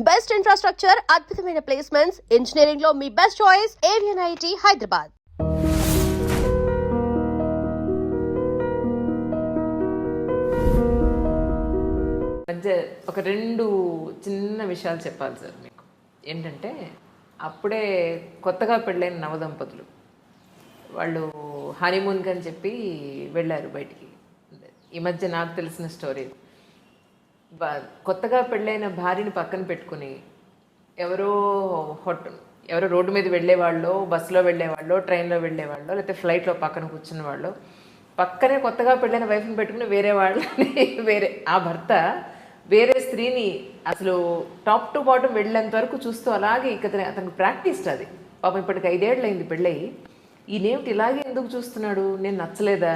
Best infrastructure, అద్భుతమైన placements, engineering లో మీ బెస్ట్ చాయిస్ ఏవియన్ ఐఐటి హైదరాబాద్. మధ్య ఒక 2 చిన్న విషయాలు చెప్పాలి సార్ మీకు. ఏంటంటే అప్పుడే కొత్తగా పెళ్ళైన నవదంపతులు వాళ్ళు హనీమూన్కి అని చెప్పి వెళ్ళారు బయటికి. ఈ మధ్య నాకు తెలిసిన స్టోరీ. కొత్తగా పెళ్ళైన భార్యని పక్కన పెట్టుకుని ఎవరో రోడ్డు మీద వెళ్ళేవాళ్ళు, బస్సులో వెళ్ళేవాళ్ళు, ట్రైన్లో వెళ్ళేవాళ్ళు, లేకపోతే ఫ్లైట్లో పక్కన కూర్చున్న వాళ్ళు, పక్కనే కొత్తగా పెళ్ళైన వైఫ్ని పెట్టుకుని వేరే ఆ భర్త వేరే స్త్రీని అసలు టాప్ టు బాటం వెళ్ళేంత వరకు చూస్తూ అలాగే అతనికి ప్రాక్టీస్ అది. పాపం ఇప్పటికి 5 ఏళ్ళు అయింది పెళ్ళయి. ఈయనేమిటి ఇలాగే ఎందుకు చూస్తున్నాడు, నేను నచ్చలేదా,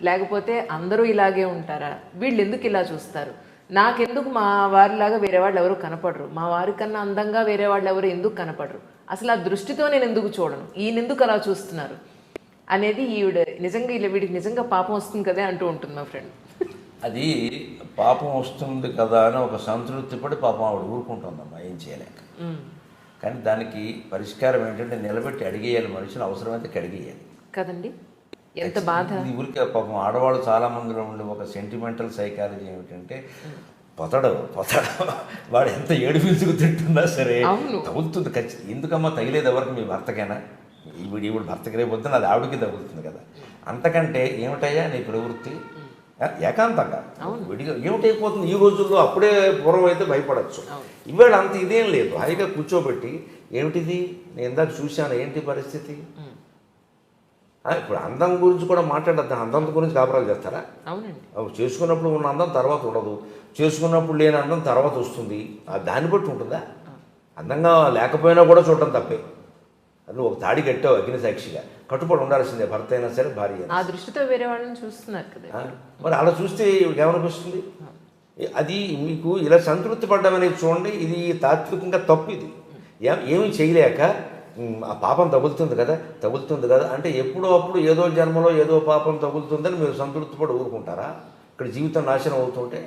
లేకపోతే అందరూ ఇలాగే ఉంటారా, వీళ్ళు ఎందుకు ఇలా చూస్తారు, నాకెందుకు మా వారిలాగా వేరే వాళ్ళు ఎవరు కనపడరు, మా వారి కన్నా అందంగా వేరే వాళ్ళు ఎవరు ఎందుకు కనపడరు, అసలు ఆ దృష్టితో నేను ఎందుకు చూడను, ఈయన ఎందుకు అలా చూస్తున్నారు అనేది వీడికి నిజంగా పాపం వస్తుంది కదా అంటూ ఉంటుంది మా ఫ్రెండ్. అది పాపం వస్తుంది కదా అని ఒక సంతృప్తి పడి పాపం ఆవిడ ఊరుకుంటుందమ్మా, ఏం చేయలేక. కానీ దానికి పరిష్కారం ఏంటంటే నిలబెట్టి అడిగేయాలి, మనుషులు అవసరమైతే కడిగేయాలి కదండి. ఎంత బాధ. ఇది ఊరికే పాపం ఆడవాళ్ళు చాలా మందిలో ఉండే ఒక సెంటిమెంటల్ సైకాలజీ ఏమిటంటే పొతడు వాడు ఎంత ఏడిపించుకు తింటున్నా సరే తగులుతుంది ఖచ్చితంగా. ఎందుకమ్మా తగిలేదు ఎవరికి, మీ భర్తకైనా, ఈవిడ భర్తకి రేపొద్దున అది ఆవిడకి తగులుతుంది కదా. అంతకంటే ఏమిటయ్యా నీ ప్రవృత్తి, ఏకాంతంగా విడిగా ఏమిటైపోతుంది ఈ రోజుల్లో. అప్పుడే పూర్వం అయితే భయపడచ్చు, ఇవాళ అంత ఇదేం లేదు. హాయిగా కూర్చోబెట్టి ఏమిటిది నేను ఇందాక చూశాను, ఏంటి పరిస్థితి. ఇప్పుడు అందం గురించి కూడా మాట్లాడద్దు, అందం గురించి కాపురాలు చేస్తారా? చేసుకున్నప్పుడు ఉన్న అందం తర్వాత ఉండదు, చేసుకున్నప్పుడు లేని అందం తర్వాత వస్తుంది. దాన్ని బట్టి ఉంటుందా? అందంగా లేకపోయినా కూడా చూడటం తప్పే. నువ్వు ఒక తాడి కట్టావు అగ్ని సాక్షిగా, కట్టుబడి ఉండాల్సిందే భర్త అయినా సరే భార్య. ఆ దృష్టితో వేరే వాళ్ళని చూస్తున్నారు కదా. మరి అలా చూస్తే ఏమనిపిస్తుంది? అది మీకు ఇలా సంతృప్తి పడ్డం అనేది చూడండి, ఇది తాత్వికంగా తప్పు. ఇది ఏమీ చేయలేక ఆ పాపం తగులుతుంది కదా అంటే ఎప్పుడో అప్పుడు ఏదో జన్మలో ఏదో పాపం తగులుతుందని మీరు సంతృప్తి పడి ఊరుకుంటారా? ఇక్కడ జీవితం నాశనం అవుతుంటే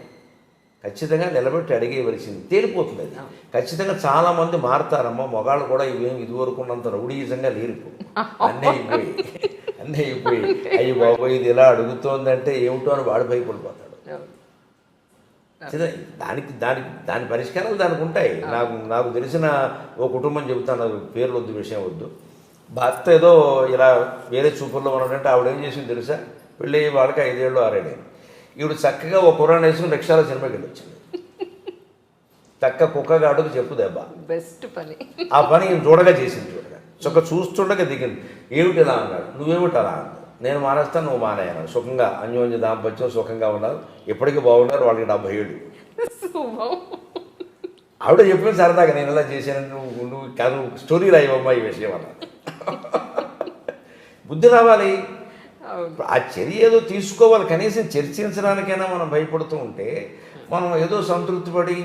ఖచ్చితంగా నిలబెట్టి అడిగేయవలసింది, తేలిపోతుంది. అది ఖచ్చితంగా చాలామంది మారుతారమ్మా. మగాళ్ళు కూడా ఇవేమి ఇదివరకున్నంత రౌడీజంగా లేరు. అన్నీ అయిపోయి అయ్యి బాబోయ్ ఇది ఇలా అడుగుతోందంటే ఏమిటో అని వాడు భయపడిపోతాడు. దాని పరిష్కారాలు దానికి ఉంటాయి. నాకు తెలిసిన ఓ కుటుంబం చెబుతాను, పేర్లు వద్దు, విషయం వద్దు. భర్త ఏదో ఇలా వేరే చూపుల్లో ఉన్నాడంటే ఆవిడ ఏం చేసింది తెలుసా? పెళ్ళి వాళ్ళకి 5 ఏళ్ళు 6 ఏళ్ళు. ఈవిడ చక్కగా ఒక కుర్రాన్ని వేసుకుని రిక్షాలో సినిమాకి వెళ్ళి వచ్చింది. చక్క కుక్కగాడుకు చెప్పు దెబ్బ. బెస్ట్ పని. ఆ పని చూడగా చేసింది. చక్క చూస్తుండగా దిగింది. ఏమిటి ఇలా అన్నాడు, నువ్వేమిటి అలా అన్నాడు, నేను మానేస్తాను నువ్వు మానేయను, సుఖంగా అన్యోన్య దాంపత్యం సుఖంగా ఉన్నారు, ఎప్పటికీ బాగున్నారు, వాళ్ళకి 77. ఆవిడ చెప్పిన సరదాగా నేను ఇలా చేశాను, నువ్వు కాదు స్టోరీ రాయవమ్మా ఈ విషయం అన్న. బుద్ధి రావాలి. ఆ చర్య ఏదో తీసుకోవాలి, కనీసం చర్చించడానికైనా మనం భయపడుతూ ఉంటే మనం ఏదో సంతృప్తి పడి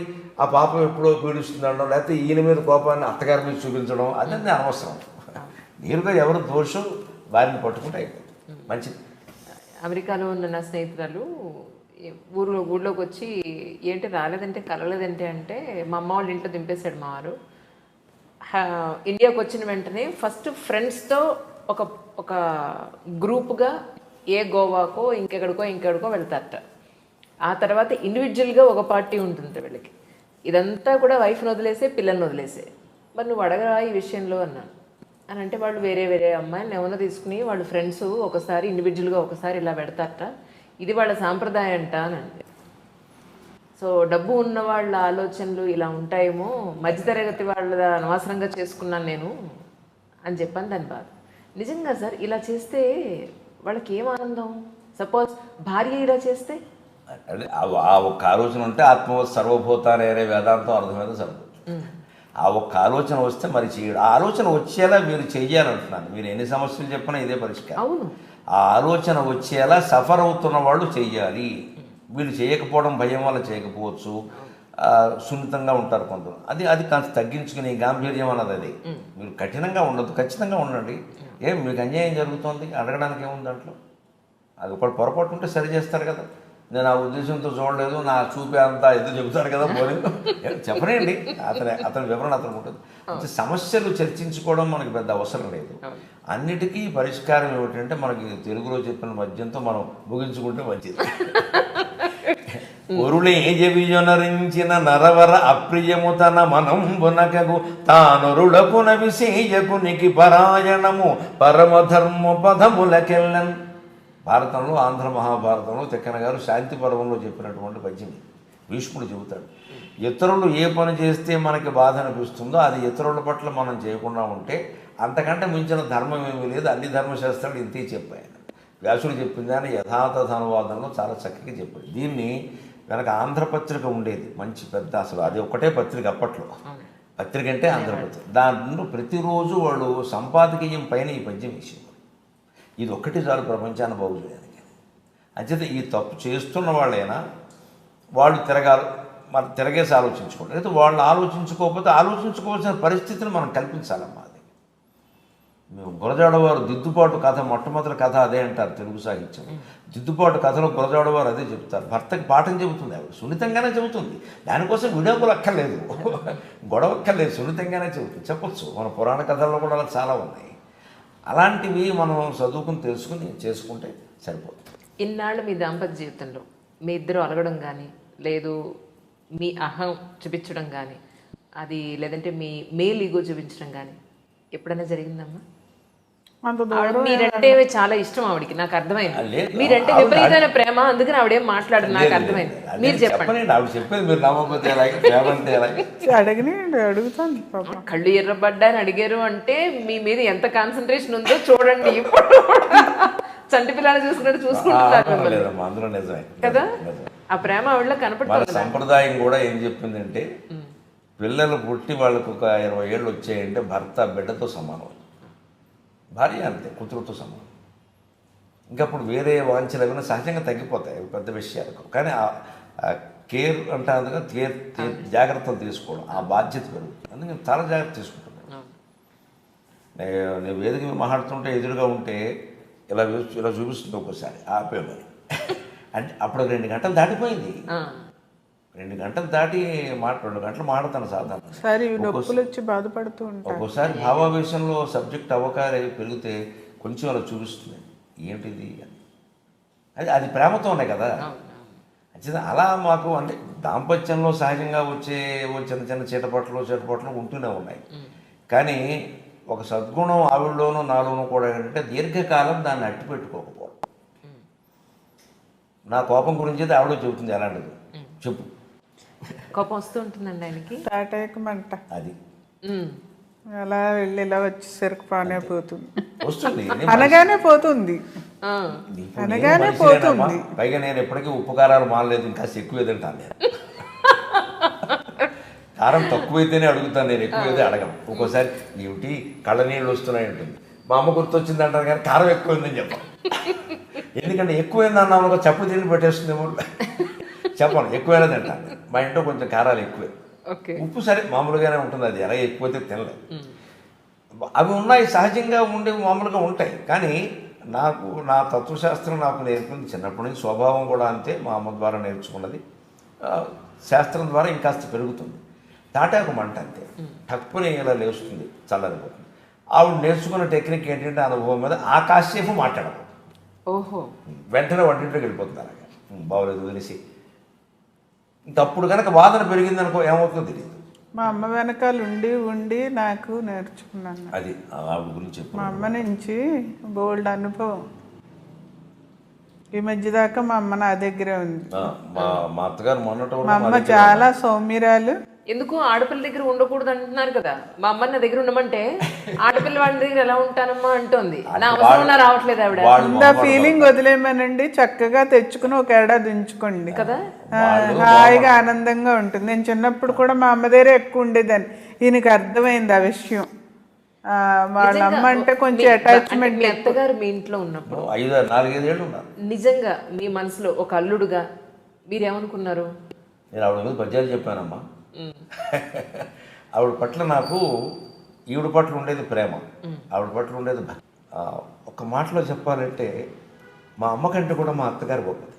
ఆ పాపం ఎప్పుడో పీడిస్తుండడం, లేకపోతే ఈయన మీద కోపాన్ని అత్తగారి మీద చూపించడం అదన్నీ అనవసరం. నేరుగా ఎవరు దోషం వారిని పట్టుకుంటే అయిపోతుంది, మంచిది. అమెరికాలో ఉన్న నా స్నేహితురాలు ఊళ్ళోకి వచ్చి ఏంటి రాలేదంటే కలలేదంటే అంటే మా అమ్మ వాళ్ళ ఇంట్లో దింపేశాడు మా వారు. ఇండియాకి వచ్చిన వెంటనే ఫస్ట్ ఫ్రెండ్స్తో ఒక గ్రూప్గా గోవాకో ఇంకెక్కడికో వెళ్తారట. ఆ తర్వాత ఇండివిజువల్గా ఒక పార్టీ ఉంటుంది వీళ్ళకి. ఇదంతా కూడా వైఫ్ని వదిలేసే, పిల్లల్ని వదిలేసే. మరి నువ్వు అడగరా ఈ విషయంలో అన్నాను. అని అంటే వాళ్ళు వేరే అమ్మాయిని ఏమైనా తీసుకుని వాళ్ళు ఫ్రెండ్స్ ఒకసారి ఇండివిజువల్గా ఒకసారి ఇలా పెడతారట, ఇది వాళ్ళ సాంప్రదాయం అంట అని అంటే. సో డబ్బు ఉన్న వాళ్ళ ఆలోచనలు ఇలా ఉంటాయేమో, మధ్యతరగతి వాళ్ళ అనవసరంగా చేసుకున్నాను నేను అని చెప్పాను దాని బాధ. నిజంగా సార్ ఇలా చేస్తే వాళ్ళకి ఏం ఆనందం? సపోజ్ భార్య ఇలా చేస్తే అంటే ఆ ఒక్క ఆలోచన ఉంటే ఆత్మవత్ సర్వభూతాలే వేదాంతం అర్థమైతే సరిపోతుంది. ఆ ఒక్క ఆలోచన వస్తే మరి చేయడు. ఆ ఆలోచన వచ్చేలా మీరు చెయ్యాలంటున్నాను. మీరు ఎన్ని సమస్యలు చెప్పినా ఇదే పరిష్కారం. అవును, ఆ ఆలోచన వచ్చేలా సఫర్ అవుతున్న వాళ్ళు చెయ్యాలి. వీళ్ళు చేయకపోవడం భయం వల్ల చేయకపోవచ్చు, సున్నితంగా ఉంటారు కొంతమంది. అది కాస్త తగ్గించుకుని గాంభీర్యం అన్నది అది. మీరు కఠినంగా ఉండదు, ఖచ్చితంగా ఉండండి. మీకు అన్యాయం జరుగుతుంది అడగడానికి ఏముంది దాంట్లో? అది ఒకటి పొరపాటు ఉంటే సరి చేస్తారు కదా. నేను ఆ ఉద్దేశంతో చూడలేదు, నా చూపే అంతా ఎదురు చెబుతారు కదా పోలేదు చెప్పనండి. అతని వివరణ అతను ఉంటుంది. అంటే సమస్యలు చర్చించుకోవడం మనకి పెద్ద అవసరం లేదు. అన్నిటికీ పరిష్కారం ఏమిటంటే మనకి తెలుగులో చెప్పిన మద్యంతో మనం ముగించుకుంటే మంచిది. ఒరులే జవిజొనరించిన నరవర అప్రియము తన మనంబునకగు తానొరుడకున విశేయకునికి పరాయణము పరమధర్మ పదములకెళ్ళన్. భారతంలో, ఆంధ్ర మహాభారతంలో తిక్కన గారు శాంతి పర్వంలో చెప్పినటువంటి పద్యం భీష్ముడు చెబుతాడు. ఇతరులు ఏ పని చేస్తే మనకి బాధ అనిపిస్తుందో అది ఇతరుల పట్ల మనం చేయకుండా ఉంటే అంతకంటే మించిన ధర్మం ఏమీ లేదు, అన్ని ధర్మశాస్త్రాలు ఇంతే చెప్పాయి. వ్యాసుడు చెప్పింది అని యథాతథ అనువాదంలో చాలా చక్కగా చెప్పాడు. దీన్ని వెనక ఆంధ్రపత్రిక ఉండేది, మంచి పెద్ద, అసలు అది ఒక్కటే పత్రిక అప్పట్లో, పత్రిక అంటే ఆంధ్రపత్రిక. దాంట్లో ప్రతిరోజు వాళ్ళు సంపాదకీయం పైన ఈ పద్యం వేసేవారు. ఇది ఒక్కటి చాలు ప్రపంచాన్ని బాగు చేయడానికి. అంచేత ఈ తప్పు చేస్తున్న వాళ్ళైనా వాళ్ళు మరి తిరగేసి ఆలోచించుకోండి. అయితే వాళ్ళు ఆలోచించుకోకపోతే ఆలోచించుకోవాల్సిన పరిస్థితిని మనం కల్పించాలమ్మా. అది మేము గురజాడవారు దిద్దుబాటు కథ, మొట్టమొదటి కథ అదే అంటారు తెలుగు సాహిత్యం. దిద్దుబాటు కథలో గురజాడవారు అదే చెబుతారు. భర్తకి పాఠం చెబుతుంది, ఆవిడ సున్నితంగానే చెబుతుంది. దానికోసం విడాకులు అక్కర్లేదు, గొడవ అక్కర్లేదు, సున్నితంగానే చెబుతుంది. చెప్పొచ్చు, మన పురాణ కథల్లో కూడా అలా చాలా ఉన్నాయి. అలాంటివి మనం చదువుకుని తెలుసుకుని చేసుకుంటే సరిపోతుంది. ఇన్నాళ్ళు మీ దాంపత్య జీవితంలో మీ ఇద్దరు అలగడం కానీ, లేదు మీ అహం చూపించడం కానీ, అది లేదంటే మీ మేల్ ఈగో చూపించడం కానీ ఎప్పుడైనా జరిగిందమ్మా? మీరంటే చాలా ఇష్టం ఆవిడికి, నాకు అర్థమైంది. మీరంటే విపరీతమైన ప్రేమ, అందుకని ఆవిడేం మాట్లాడదు, నాకు అర్థమైంది. మీరు చెప్పండి. ఆవిడ చెప్పేది మీరు నమ్మకపోతే అడుగుతాను. కళ్ళు ఎర్రబడ్డాని అడిగారు అంటే మీ మీద ఎంత కాన్సన్ట్రేషన్ ఉందో చూడండి. ఇప్పుడు చంటి పిల్లలు చూసుకున్నట్టు చూసుకుంటున్నారు కదా. ఆ ప్రేమ ఆవిడలో కనపడుతుంది. సంప్రదాయం కూడా ఏం చెప్పిందంటే పిల్లలు పుట్టి వాళ్ళకు ఒక 20 ఏళ్ళు వచ్చాయంటే భర్త బిడ్డతో సమానం, భార్య అంతే కూతురుతో సమానం. ఇంకప్పుడు వేరే వాంఛలు ఏమైనా సహజంగా తగ్గిపోతాయి పెద్ద విషయాలకు. కానీ ఆ కేర్ అంటారు, కేర్ జాగ్రత్తలు తీసుకోవడం, ఆ బాధ్యత పెరుగుతుంది. అందుకని చాలా జాగ్రత్త తీసుకుంటున్నాను. నేను వేదిక మాట్లాడుతుంటే ఎదురుగా ఉంటే ఇలా చూపిస్తుంది ఒక్కోసారి ఆపేమని. అంటే అప్పుడు 2 గంటలు దాటిపోయింది. 2 గంటలు దాటి 2 గంటలు మాట్లాడతాను సాధారణ. ఒక్కోసారి భావావేశంలో సబ్జెక్ట్ అవకాశాలు పెరిగితే కొంచెం అలా చూపిస్తుంది, ఏంటిది అని. అది ప్రేమతో ఉన్నాయి కదా. అంటే అలా మాకు అంటే దాంపత్యంలో సహజంగా వచ్చే చిన్న చిన్న చీటపట్లు ఉంటూనే ఉన్నాయి. కానీ ఒక సద్గుణం ఆవిడలోనూ నాలోనూ కూడా ఏంటంటే దీర్ఘకాలం దాన్ని అట్టి పెట్టుకోకపోవడం. నా కోపం గురించి అయితే ఆవిడ చెబుతుంది, ఎలాంటిది చెప్పు. కోపం వస్తూ ఉంటుందండి ఆయనకి, తాటేకమంట. అది అలా వెళ్ళి ఇలా వచ్చేసరికి పానే పోతుంది, వస్తుంది, అనగానే పోతుంది, అనగానే పోతుంది. పైగా నేను ఎప్పటికీ ఉపకారాలు మానలేదు, ఇంకా ఎక్కువ తింటాను. నేను కారం తక్కువైతేనే అడుగుతాను, నేను ఎక్కువైతే అడగను. ఒక్కోసారి ఏమిటి కళ్ళ నీళ్ళు వస్తున్నాయి ఉంటుంది, మా అమ్మ గుర్తొచ్చింది అంటారు, కానీ కారం ఎక్కువైందని చెప్పాను. ఎందుకంటే ఎక్కువైంది అన్నాము చెప్పు తిండి పెట్టేస్తుందేమో చెప్పను, ఎక్కువైనా తింటాను. మా ఇంట్లో కొంచెం కారాలు ఎక్కువే, ఉప్పు సరే మామూలుగానే ఉంటుంది, అది ఎలా ఎక్కువైతే తినలేదు. అవి ఉన్నాయి, సహజంగా ఉండేవి మామూలుగా ఉంటాయి. కానీ నా తత్వశాస్త్రం నాకు నేర్పింది చిన్నప్పటి నుంచి, స్వభావం కూడా అంతే, మా అమ్మ ద్వారా నేర్చుకున్నది. శాస్త్రం ద్వారా ఇంకాస్త పెరుగుతుంది. తాటాకు మంట అంతే, తక్కువనే ఇలా లేస్తుంది, చల్లరిపోతుంది. ఆవిడ నేర్చుకున్న టెక్నిక్ ఏంటంటే అనుభవం మీద ఆకాశసేపు మాట్లాడదు. ఓహో, వెంటనే వంటింట్లోకి వెళ్ళిపోతుంది. అలాగా బాగోలేదు వదిలేసి. ఇంకప్పుడు కనుక వాదన పెరిగిందనుకో ఏమవుతుందో తెలియదు. మా అమ్మ వెనకాల ఉండి ఉండి నాకు నేర్చుకున్నాను. అది ఆవిడ గురించి మా అమ్మ నుంచి బోల్డ్ అనుభవం. ఈ మధ్య దాకా మా అమ్మ నా దగ్గరే ఉంది. మా అత్తగారు మొన్నట మా అమ్మ చాలా సౌమ్యరాలు. ఎందుకు ఆడపిల్ల దగ్గర ఉండకూడదు అంటున్నారు కదా. మా అమ్మ నా దగ్గర ఉండమంటే ఆడపిల్ల వాళ్ళ దగ్గర ఎలా ఉంటానమ్మా అంటోంది. నా అవసరం రావట్లేదు ఆవిడ. ఆ ఫీలింగ్ వదిలేమనండి, చక్కగా తెచ్చుకుని ఒక ఏడాది ఉంచుకోండి కదా, హాయిగా ఆనందంగా ఉంటుంది. నేను చిన్నప్పుడు కూడా మా అమ్మ దగ్గర ఎక్కువ ఉండేదాన్ని. ఈయనకి అర్థమైంది ఆ విషయం. వాళ్ళ అమ్మ అంటే కొంచెం అటాచ్మెంట్. అత్తగారు మీ ఇంట్లో ఉన్నప్పుడు 4-5 ఏళ్ళు ఉన్నారు. నిజంగా మీ మనసులో ఒక అల్లుడుగా మీరేమనుకున్నారు? నేను ఆవిడ మీద పద్యాలు చెప్పానమ్మా. ఆవిడ పట్ల నాకు ఈవిడ పట్ల ఉండేది ప్రేమ, ఆవిడ పట్ల ఉండేది ఒక మాటలో చెప్పాలంటే మా అమ్మ కంటే కూడా మా అత్తగారు గొప్పది.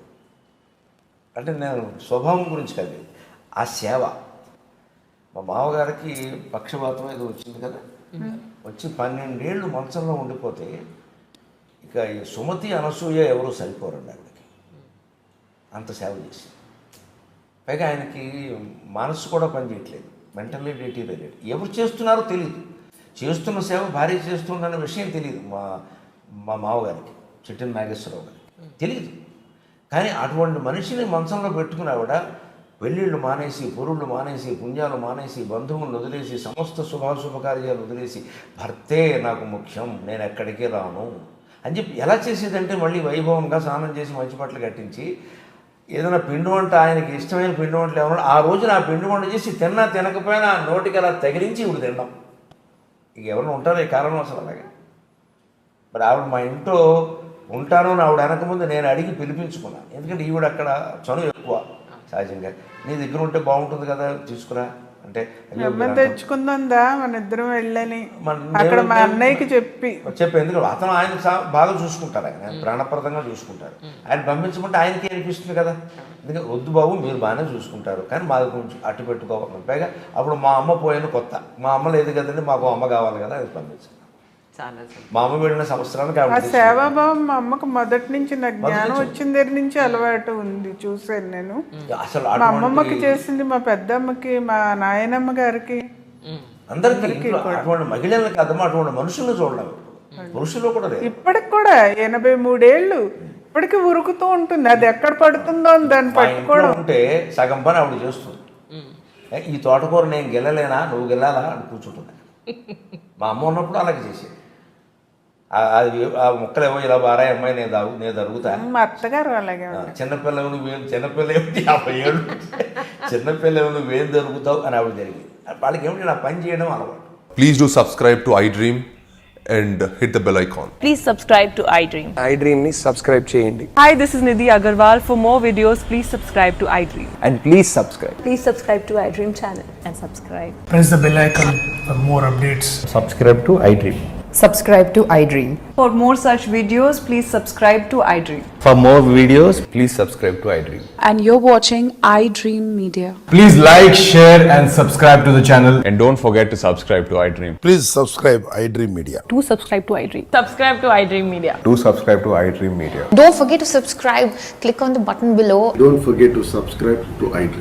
అంటే నేను స్వభావం గురించి కాదు, ఆ సేవ. మా మామగారికి పక్షపాతం ఏదో వచ్చింది కదా, వచ్చి 12 ఏళ్ళు మంచంలో ఉండిపోతే ఇక ఈ సుమతి అనసూయ ఎవరు సరిపోరండి ఆయనకి, అంత సేవ చేసి. పైగా ఆయనకి మనసు కూడా పనిచేయట్లేదు, మెంటల్లీ డిటీరియరేట్. ఎవరు చేస్తున్నారో తెలియదు, చేస్తున్న సేవ భార్య చేస్తుందన్న విషయం తెలియదు మా మామగారికి, చిట్టిన నాగేశ్వరరావు గారికి తెలియదు. కానీ అటువంటి మనిషిని మంచంలో పెట్టుకుని ఆవిడ పెళ్ళిళ్ళు మానేసి, పొరుళ్ళు మానేసి, పుణ్యాలు మానేసి, బంధువులను వదిలేసి, సమస్త శుభాశుభకార్యాలు వదిలేసి, భర్తే నాకు ముఖ్యం, నేను ఎక్కడికి రాను అని చెప్పి ఎలా చేసేదంటే మళ్ళీ వైభవంగా స్నానం చేసి మంచి బట్టలు కట్టించి ఏదైనా పిండి వంట, ఆయనకి ఇష్టమైన పిండి వంటలు ఏమన్నా ఆ రోజున ఆ పిండి వంట చేసి తిన్నా తినకపోయినా నోటికి అలా తగిలించి ఇప్పుడు తినడం. ఇక ఎవరైనా ఉంటారో ఈ కాలంలో అసలు అలాగే. మరి ఆవిడ మా ఇంట్లో ఉంటాను అని ఆవిడ అనకముందు నేను అడిగి పిలిపించుకున్నాను. ఎందుకంటే ఈవిడ అక్కడ చనువు ఎక్కువ సహజంగా. నీ దగ్గర ఉంటే బాగుంటుంది కదా, తీసుకురా అంటే తెచ్చుకుందా మన ఇద్దరం వెళ్ళని అక్కడ మా అన్నయ్యకి చెప్పి ఎందుకంటే అతను ఆయన బాగా చూసుకుంటారు, ఆయన ప్రాణప్రదంగా చూసుకుంటారు. ఆయన పంపించమంటే ఆయనకి అనిపిస్తుంది కదా, ఎందుకంటే వద్దు బాబు మీరు బాగానే చూసుకుంటారు కానీ మాది కొంచెం అట్టు పెట్టుకోవాలి. పైగా అప్పుడు మా అమ్మ పోయిన కొత్త, మా అమ్మ లేదు కదండి, మాకు అమ్మ కావాలి కదా, అది పంపించాను. మా అమ్మ వెళ్ళిన సంవత్సరానికి ఆ సేవాభావం మా అమ్మకు మొదటి నుంచి, నాకు జ్ఞానం వచ్చిన దగ్గర నుంచి అలవాటు ఉంది. చూసాను నేను, అసలు మా అమ్మమ్మకి చేసింది, మా పెద్దమ్మకి, మా నాయనమ్మ గారికి, అందరికీ. అటువంటి మహిళలు కాదమ్మా, అటువంటి మనుషులు చూడలేదు, పురుషులు కూడా లేదు. ఇప్పటికి కూడా 83 ఏళ్ళు ఇప్పటికి ఉరుకుతూ ఉంటుంది. అది ఎక్కడ పడుతుందో అని దాన్ని పట్టుకోవడం ఉంటే సగం పని ఆవిడ చేస్తుంది. ఈ తోటకూర నేను గెలలేనా, నువ్వు గెలాలా అని కూర్చుంటున్నా. మా అమ్మ ఉన్నప్పుడు అలాగే చేసేది. అది ఆ మొక్కలు ఏమో ఇలా బారాయి అమ్మాయి నేను జరుగుతా. మా అత్తగారు అలాగే చిన్నపిల్ల నువ్వేం, చిన్నపిల్ల ఏమిటి 50 ఏళ్ళు, చిన్నపిల్ల నువ్వేం జరుగుతావు అని ఆవిడ జరిగింది. వాళ్ళకి ఏమిటి నా పని చేయడం అలవాటు. Please do subscribe to iDream and hit the bell icon. Please subscribe to iDream. iDream ni subscribe cheyandi. Hi, this is Nidhi Agarwal. For more videos, please subscribe to iDream. And please subscribe. Please subscribe to iDream channel and subscribe. Press the bell icon for more updates. Subscribe to iDream. Subscribe to iDream. For more such videos, please subscribe to iDream. For more videos, please subscribe to iDream. And you're watching iDream Media. Please like, share, and subscribe to the channel. And don't forget to subscribe to iDream. Please subscribe iDream Media. Do subscribe to iDream. Subscribe to iDream Media. Do subscribe to iDream Media. Don't forget to subscribe. Click on the button below. Don't forget to subscribe to iDream.